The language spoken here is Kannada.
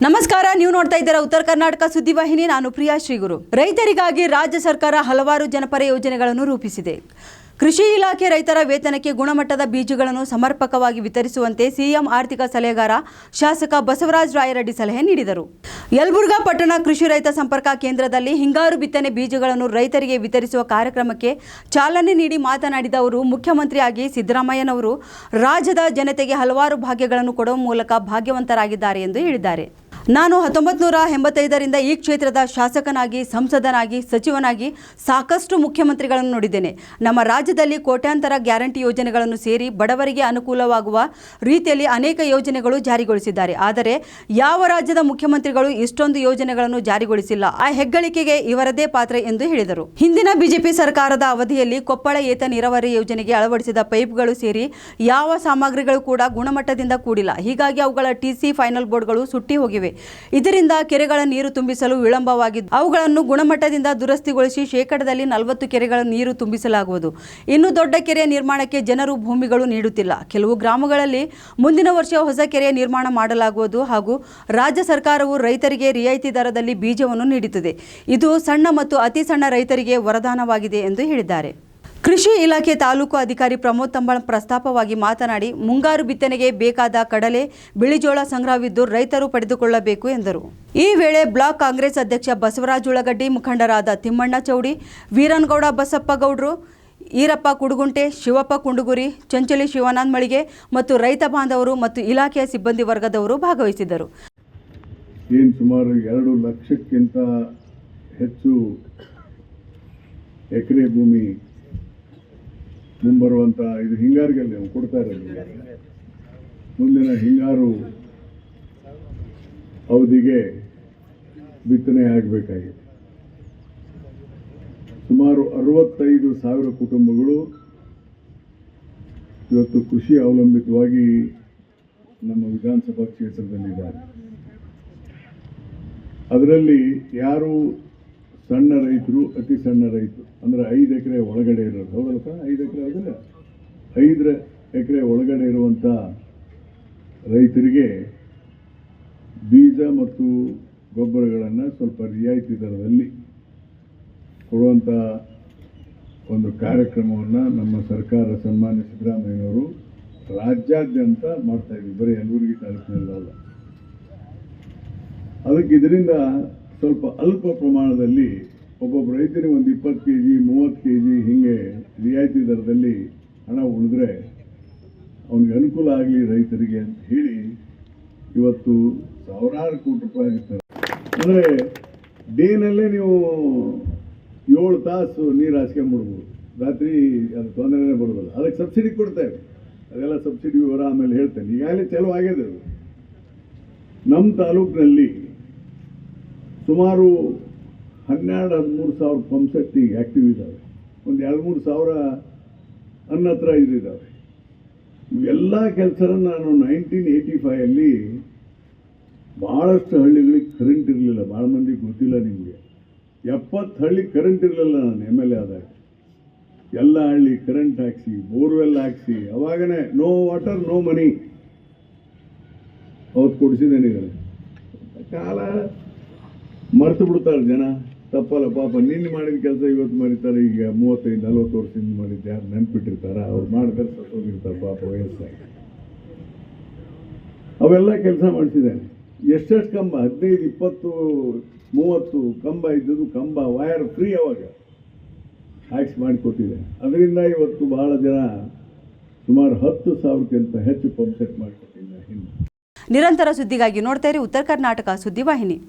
ನಮಸ್ಕಾರ, ನೀವು ನೋಡ್ತಾ ಇದ್ದೀರಾ ಉತ್ತರ ಕರ್ನಾಟಕ ಸುದ್ದಿವಾಹಿನಿ. ನಾನು ಪ್ರಿಯಾ ಶ್ರೀಗುರು. ರೈತರಿಗಾಗಿ ರಾಜ್ಯ ಸರ್ಕಾರ ಹಲವಾರು ಜನಪರ ಯೋಜನೆಗಳನ್ನು ರೂಪಿಸಿದೆ. ಕೃಷಿ ಇಲಾಖೆ ರೈತರ ವೇತನಕ್ಕೆ ಗುಣಮಟ್ಟದ ಬೀಜಗಳನ್ನು ಸಮರ್ಪಕವಾಗಿ ವಿತರಿಸುವಂತೆ ಸಿಎಂ ಆರ್ಥಿಕ ಸಲಹೆಗಾರ ಶಾಸಕ ಬಸವರಾಜ ರಾಯರೆಡ್ಡಿ ಸಲಹೆ ನೀಡಿದರು. ಯಲಬುರ್ಗಾ ಪಟ್ಟಣ ಕೃಷಿ ರೈತ ಸಂಪರ್ಕ ಕೇಂದ್ರದಲ್ಲಿ ಹಿಂಗಾರು ಬಿತ್ತನೆ ಬೀಜಗಳನ್ನು ರೈತರಿಗೆ ವಿತರಿಸುವ ಕಾರ್ಯಕ್ರಮಕ್ಕೆ ಚಾಲನೆ ನೀಡಿ ಮಾತನಾಡಿದ ಅವರು, ಮುಖ್ಯಮಂತ್ರಿಯಾಗಿ ಸಿದ್ದರಾಮಯ್ಯನವರು ರಾಜ್ಯದ ಜನತೆಗೆ ಹಲವಾರು ಭಾಗ್ಯಗಳನ್ನು ಕೊಡುವ ಮೂಲಕ ಭಾಗ್ಯವಂತರಾಗಿದ್ದಾರೆ ಎಂದು ಹೇಳಿದ್ದಾರೆ. ನಾನು 1985ರಿಂದ ಈ ಕ್ಷೇತ್ರದ ಶಾಸಕನಾಗಿ, ಸಂಸದನಾಗಿ, ಸಚಿವನಾಗಿ ಸಾಕಷ್ಟು ಮುಖ್ಯಮಂತ್ರಿಗಳನ್ನು ನೋಡಿದ್ದೇನೆ. ನಮ್ಮ ರಾಜ್ಯದಲ್ಲಿ ಕೋಟ್ಯಾಂತರ ಗ್ಯಾರಂಟಿ ಯೋಜನೆಗಳನ್ನು ಸೇರಿ ಬಡವರಿಗೆ ಅನುಕೂಲವಾಗುವ ರೀತಿಯಲ್ಲಿ ಅನೇಕ ಯೋಜನೆಗಳು ಜಾರಿಗೊಳಿಸಿದ್ದಾರೆ. ಆದರೆ ಯಾವ ರಾಜ್ಯದ ಮುಖ್ಯಮಂತ್ರಿಗಳು ಇಷ್ಟೊಂದು ಯೋಜನೆಗಳನ್ನು ಜಾರಿಗೊಳಿಸಿಲ್ಲ. ಆ ಹೆಗ್ಗಳಿಕೆಗೆ ಇವರದೇ ಪಾತ್ರ ಎಂದು ಹೇಳಿದರು. ಹಿಂದಿನ ಬಿಜೆಪಿ ಸರ್ಕಾರದ ಅವಧಿಯಲ್ಲಿ ಕೊಪ್ಪಳ ಏತ ನೀರಾವರಿ ಯೋಜನೆಗೆ ಅಳವಡಿಸಿದ ಪೈಪ್ಗಳು ಸೇರಿ ಯಾವ ಸಾಮಗ್ರಿಗಳು ಕೂಡ ಗುಣಮಟ್ಟದಿಂದ ಕೂಡಿಲ್ಲ. ಹೀಗಾಗಿ ಅವುಗಳ ಟಿಸಿ ಫೈನಲ್ ಬೋರ್ಡ್ಗಳು ಸುಟ್ಟಿ ಹೋಗಿವೆ. ಇದರಿಂದ ಕೆರೆಗಳ ನೀರು ತುಂಬಿಸಲು ವಿಳಂಬವಾಗಿದ್ದು ಅವುಗಳನ್ನು ಗುಣಮಟ್ಟದಿಂದ ದುರಸ್ತಿಗೊಳಿಸಿ ಶೇಕಡದಲ್ಲಿ 40 ಕೆರೆಗಳ ನೀರು ತುಂಬಿಸಲಾಗುವುದು. ಇನ್ನು ದೊಡ್ಡ ಕೆರೆಯ ನಿರ್ಮಾಣಕ್ಕೆ ಜನರು ಭೂಮಿಗಳು ನೀಡುತ್ತಿಲ್ಲ. ಕೆಲವು ಗ್ರಾಮಗಳಲ್ಲಿ ಮುಂದಿನ ವರ್ಷ ಹೊಸ ಕೆರೆಯ ನಿರ್ಮಾಣ ಮಾಡಲಾಗುವುದು ಹಾಗೂ ರಾಜ್ಯ ಸರ್ಕಾರವು ರೈತರಿಗೆ ರಿಯಾಯಿತಿ ದರದಲ್ಲಿ ಬೀಜವನ್ನು ನೀಡುತ್ತದೆ. ಇದು ಸಣ್ಣ ಮತ್ತು ಅತಿ ಸಣ್ಣ ರೈತರಿಗೆ ವರದಾನವಾಗಿದೆ ಎಂದು ಹೇಳಿದ್ದಾರೆ. ಕೃಷಿ ಇಲಾಖೆ ತಾಲೂಕು ಅಧಿಕಾರಿ ಪ್ರಮೋದ್ ತಂಬಾಳ್ ಪ್ರಸ್ತಾಪವಾಗಿ ಮಾತನಾಡಿ, ಮುಂಗಾರು ಬಿತ್ತನೆಗೆ ಬೇಕಾದ ಕಡಲೆ, ಬಿಳಿಜೋಳ ಸಂಗ್ರಹವಿದ್ದು ರೈತರು ಪಡೆದುಕೊಳ್ಳಬೇಕು ಎಂದರು. ಈ ವೇಳೆ ಬ್ಲಾಕ್ ಕಾಂಗ್ರೆಸ್ ಅಧ್ಯಕ್ಷ ಬಸವರಾಜ ಉಳ್ಳಗಡ್ಡಿ, ಮುಖಂಡರಾದ ತಿಮ್ಮಣ್ಣ ಚೌಡಿ, ವೀರನಗೌಡ ಬಸಪ್ಪ ಗೌಡ್ರು, ಈರಪ್ಪ ಕುಡುಗುಂಟೆ, ಶಿವಪ್ಪ ಕುಂಡುಗುರಿ, ಚಂಚಲಿ ಶಿವಾನಂದ ಮಳಿಗೆ ಮತ್ತು ರೈತ ಬಾಂಧವರು ಮತ್ತು ಇಲಾಖೆಯ ಸಿಬ್ಬಂದಿ ವರ್ಗದವರು ಭಾಗವಹಿಸಿದ್ದರು. ಸುಮಾರು 2 ಲಕ್ಷಕ್ಕಿಂತ ಹೆಚ್ಚು ಎಕರೆ ಭೂಮಿ ಮುಂಬರುವಂಥ ಇದು ಹಿಂಗಾರಿಗೆ ಕೊಡ್ತಾ ಇರೋದು. ಮುಂದಿನ ಹಿಂಗಾರು ಅವಧಿಗೆ ಬಿತ್ತನೆ ಆಗಬೇಕಾಗಿದೆ. ಸುಮಾರು 65,000 ಕುಟುಂಬಗಳು ಇವತ್ತು ಕೃಷಿ ಅವಲಂಬಿತವಾಗಿ ನಮ್ಮ ವಿಧಾನಸಭಾ ಕ್ಷೇತ್ರದಲ್ಲಿದ್ದಾರೆ. ಅದರಲ್ಲಿ ಯಾರು ಸಣ್ಣ ರೈತರು, ಅತಿ ಸಣ್ಣ ರೈತರು ಅಂದರೆ 5 ಎಕರೆ ಒಳಗಡೆ ಇರೋದು, ಹೌದಲ್ಲಪ್ಪ? 5 ಎಕರೆ ಹೋಗಿಲ್ಲ, 5 ಎಕರೆ ಒಳಗಡೆ ಇರುವಂಥ ರೈತರಿಗೆ ಬೀಜ ಮತ್ತು ಗೊಬ್ಬರಗಳನ್ನು ಸ್ವಲ್ಪ ರಿಯಾಯಿತಿ ದರದಲ್ಲಿ ಕೊಡುವಂಥ ಒಂದು ಕಾರ್ಯಕ್ರಮವನ್ನು ನಮ್ಮ ಸರ್ಕಾರ ಸನ್ಮಾನ್ಯ ಸಿದ್ದರಾಮಯ್ಯನವರು ರಾಜ್ಯಾದ್ಯಂತ ಮಾಡ್ತಾಯಿದ್ವಿ, ಬರೀ ಯಲಬುರ್ಗಿ ತಾಲೂಕಿನಲ್ಲ. ಅದಕ್ಕೆ ಇದರಿಂದ ಸ್ವಲ್ಪ ಅಲ್ಪ ಪ್ರಮಾಣದಲ್ಲಿ ಒಬ್ಬೊಬ್ಬ ರೈತರಿಗೆ ಒಂದು 20 kg 30 kg ಹೀಗೆ ರಿಯಾಯಿತಿ ದರದಲ್ಲಿ ಹಣ ಉಳಿದ್ರೆ ಅವನಿಗೆ ಅನುಕೂಲ ಆಗಲಿ ರೈತರಿಗೆ ಅಂತ ಹೇಳಿ ಇವತ್ತು ಸಾವಿರಾರು ಕೋಟಿ ರೂಪಾಯಿ ಆಗಿರ್ತಾರೆ. ಅಂದರೆ ಡೇನಲ್ಲೇ ನೀವು 7 ತಾಸು ನೀರು ಹಾಸ್ಕೊಂಡ್ಬಿಡ್ಬೋದು, ರಾತ್ರಿ ಅದು ತೊಂದರೆನೇ ಬರೋದಲ್ಲ. ಅದಕ್ಕೆ ಸಬ್ಸಿಡಿ ಕೊಡ್ತೇವೆ, ಅದೆಲ್ಲ ಸಬ್ಸಿಡಿ ವಿವರ ಆಮೇಲೆ ಹೇಳ್ತೇನೆ. ಈಗಾಗಲೇ ಚಾಲೂ ಆಗಿದೆ ಅದು. ನಮ್ಮ ತಾಲೂಕಿನಲ್ಲಿ ಸುಮಾರು 12-13 ಸಾವಿರ ಪಂಪ್ ಸೆಟ್ ಈಗ ಆ್ಯಕ್ಟಿವ್ ಇದ್ದಾವೆ. ಒಂದು 2-3 ಸಾವಿರ ಅನ್ಅಥರೈಸ್ಡ್ ಇದ್ದಾವೆ. ಇವೆಲ್ಲ ಕೆಲಸ ನಾನು 1985 ಭಾಳಷ್ಟು ಹಳ್ಳಿಗಳಿಗೆ ಕರೆಂಟ್ ಇರಲಿಲ್ಲ. ಭಾಳ ಮಂದಿಗೆ ಗೊತ್ತಿಲ್ಲ ನಿಮಗೆ. 70 ಹಳ್ಳಿ ಕರೆಂಟ್ ಇರಲಿಲ್ಲ. ನಾನು MLA ಆದಾಗ ಎಲ್ಲ ಹಳ್ಳಿ ಕರೆಂಟ್ ಹಾಕಿಸಿ, ಬೋರ್ವೆಲ್ ಹಾಕಿಸಿ, ಅವಾಗನೇ ನೋ ವಾಟರ್ ನೋ ಮನಿ ಅವತ್ತು ಕೊಡಿಸಿದ್ದೇನೆ. ಕಾಲ ಮರ್ತು ಬಿಡ್ತಾರೆ ಜನ. ತಪ್ಪಲ್ಲ ಪಾಪ, ನಿನ್ನೆ ಮಾಡಿದ ಕೆಲಸ ಇವತ್ತು ಮಾಡಿರ್ತಾರೆ. ಈಗ 35-40 ವರ್ಷದಿಂದ ಮಾಡಿದ್ದು ಯಾರು ನೆನ್ಪಿಟ್ಟಿರ್ತಾರೆ? ಅವ್ರು ಮಾಡಿದ್ರೆ ಸತ್ತೋಗಿರ್ತಾರೆ ಪಾಪ, ವಯಸ್ಸಾಗಿ. ಅವೆಲ್ಲ ಕೆಲಸ ಮಾಡಿಸಿದ್ದೇನೆ. ಎಷ್ಟೆಷ್ಟು ಕಂಬ, 15, 20, 30 ಕಂಬ ಇದ್ದದ್ದು, ಕಂಬ ವೈರ್ ಫ್ರೀ ಅವಾಗ ಹ್ಯಾಕ್ಸ್ ಮಾಡಿಕೊಟ್ಟಿದೆ. ಅದರಿಂದ ಇವತ್ತು ಬಹಳ ಜನ ಸುಮಾರು 10,000ಕ್ಕಿಂತ ಹೆಚ್ಚು ಪಂಪ್ ಸೆಟ್ ಮಾಡಿಕೊಟ್ಟಿದ್ದಾರೆ. ನಿರಂತರ ಸುದ್ದಿಗಾಗಿ ನೋಡ್ತಾ ಇರಿ ಉತ್ತರ ಕರ್ನಾಟಕ ಸುದ್ದಿವಾಹಿನಿ.